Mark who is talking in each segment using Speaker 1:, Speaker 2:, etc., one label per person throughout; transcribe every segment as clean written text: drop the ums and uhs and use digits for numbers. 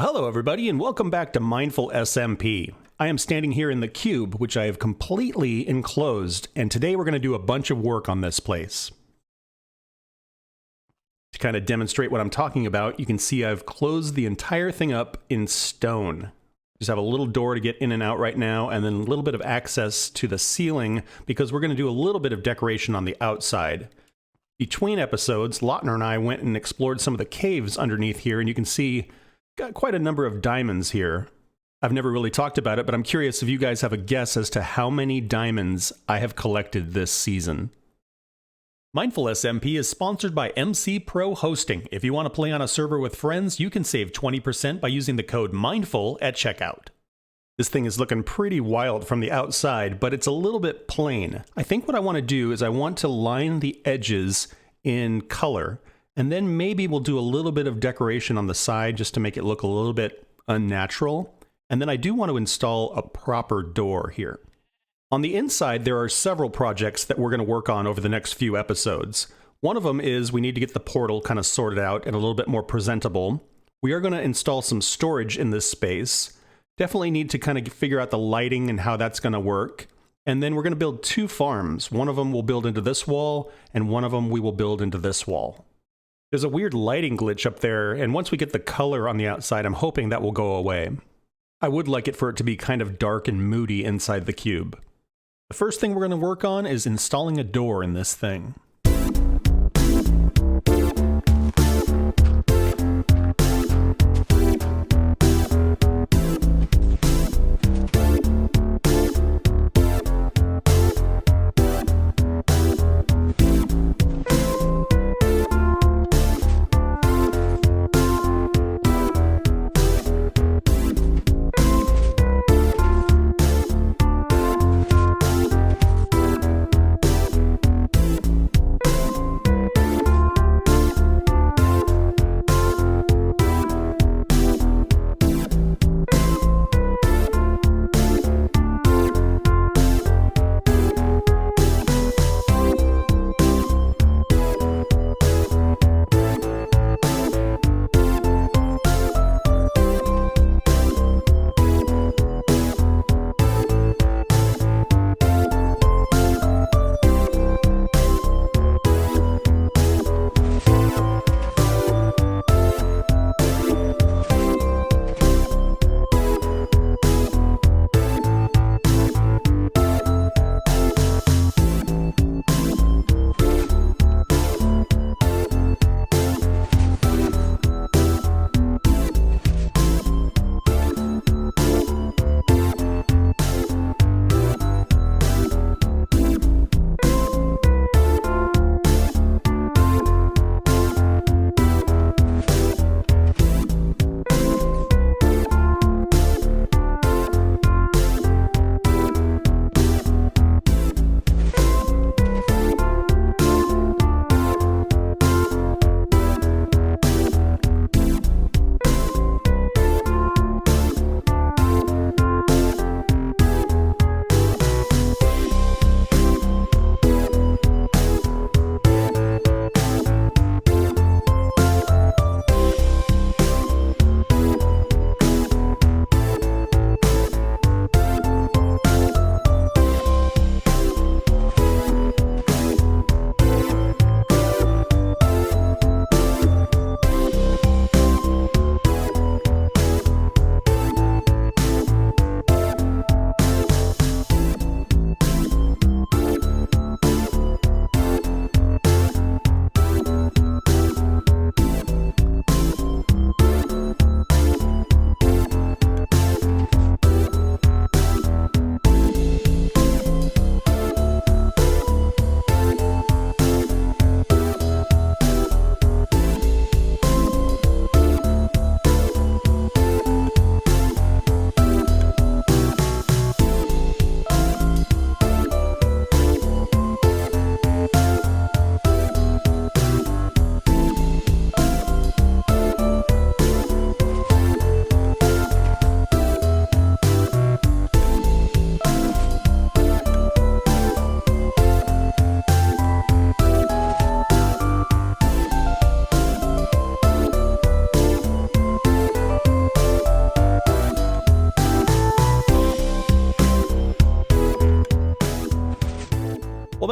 Speaker 1: Well, hello everybody, and welcome back to Mindful SMP. I am standing here in the cube, which I have completely enclosed, and today we're going to do a bunch of work on this place. To kind of demonstrate what I'm talking about, you can see I've closed the entire thing up in stone. Just have a little door to get in and out right now, and then a little bit of access to the ceiling, because we're going to do a little bit of decoration on the outside. Between episodes, Lautner and I went and explored some of the caves underneath here, and you can see got quite a number of diamonds here. I've never really talked about it, but I'm curious if you guys have a guess as to how many diamonds I have collected this season. Mindful SMP is sponsored by MC Pro Hosting. If you want to play on a server with friends, you can save 20% by using the code MINDFUL at checkout. This thing is looking pretty wild from the outside, but it's a little bit plain. I think what I want to do is I want to line the edges in color, and then maybe we'll do a little bit of decoration on the side just to make it look a little bit unnatural. And then I do want to install a proper door here. On the inside, there are several projects that we're going to work on over the next few episodes. One of them is we need to get the portal kind of sorted out and a little bit more presentable. We are going to install some storage in this space. Definitely need to kind of figure out the lighting and how that's going to work. And then we're going to build two farms. One of them will build into this wall, and one of them we will build into this wall. There's a weird lighting glitch up there, and once we get the color on the outside, I'm hoping that will go away. I would like it for it to be kind of dark and moody inside the cube. The first thing we're going to work on is installing a door in this thing.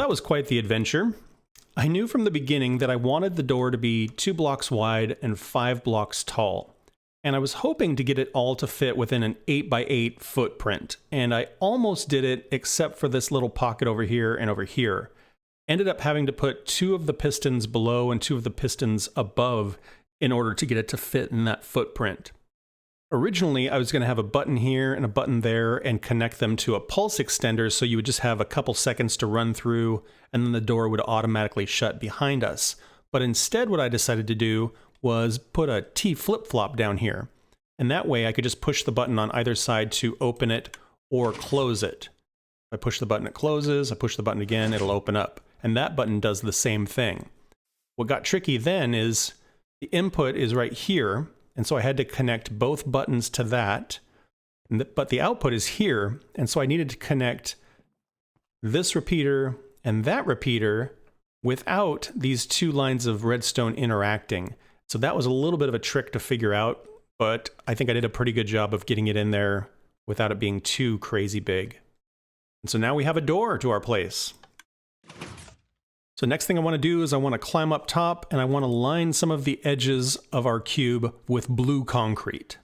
Speaker 1: that was quite the adventure. I knew from the beginning that I wanted the door to be 2 blocks wide and 5 blocks tall. And I was hoping to get it all to fit within an 8x8 footprint. And I almost did it, except for this little pocket over here and over here. Ended up having to put 2 of the pistons below and 2 of the pistons above in order to get it to fit in that footprint. Originally, I was going to have a button here and a button there and connect them to a pulse extender, so you would just have a couple seconds to run through and then the door would automatically shut behind us. But instead, what I decided to do was put a T flip-flop down here. And that way I could just push the button on either side to open it or close it. If I push the button, it closes. I push the button again, it'll open up. And that button does the same thing. What got tricky then is the input is right here. And so I had to connect both buttons to that, but the output is here. And so I needed to connect this repeater and that repeater without these 2 lines of redstone interacting. So that was a little bit of a trick to figure out, but I think I did a pretty good job of getting it in there without it being too crazy big. And so now we have a door to our place. So next thing I want to do is I want to climb up top and I want to line some of the edges of our cube with blue concrete.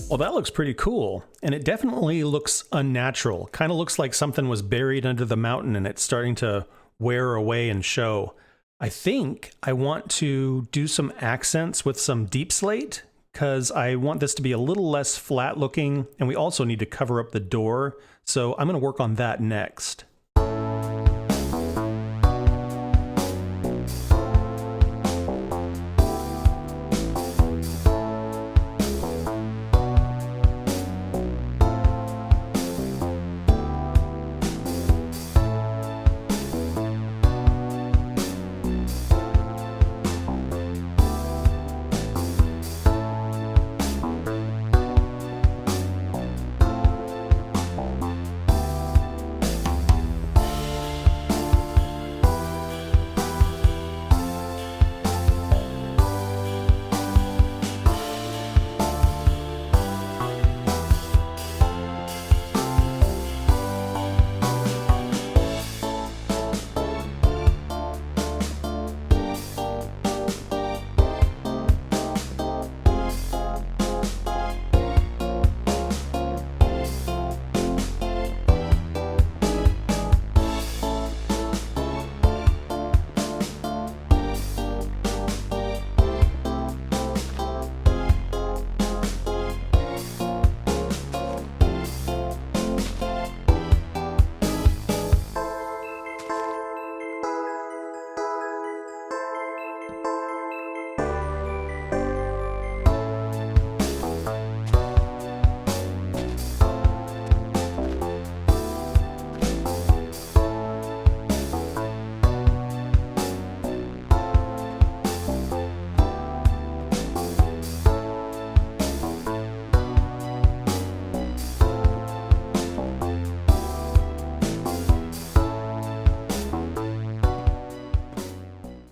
Speaker 1: Well, that looks pretty cool, and it definitely looks unnatural. Kind of looks like something was buried under the mountain and it's starting to wear away and show. I think I want to do some accents with some deep slate, because I want this to be a little less flat looking, and we also need to cover up the door, so I'm going to work on that next.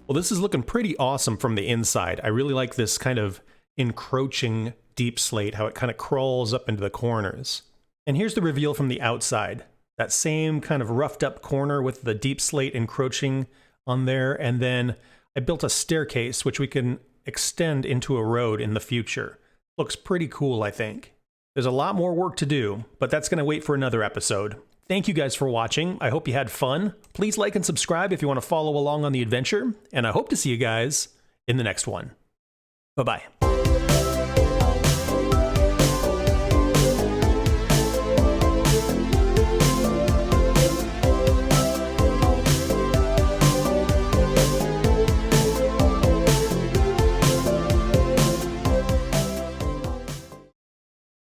Speaker 1: Well, this is looking pretty awesome from the inside. I really like this kind of encroaching deep slate, how it kind of crawls up into the corners. And here's the reveal from the outside. That same kind of roughed up corner with the deep slate encroaching on there. And then I built a staircase, which we can extend into a road in the future. Looks pretty cool, I think. There's a lot more work to do, but that's going to wait for another episode. Thank you guys for watching. I hope you had fun. Please like and subscribe if you want to follow along on the adventure, and I hope to see you guys in the next one. Bye-bye.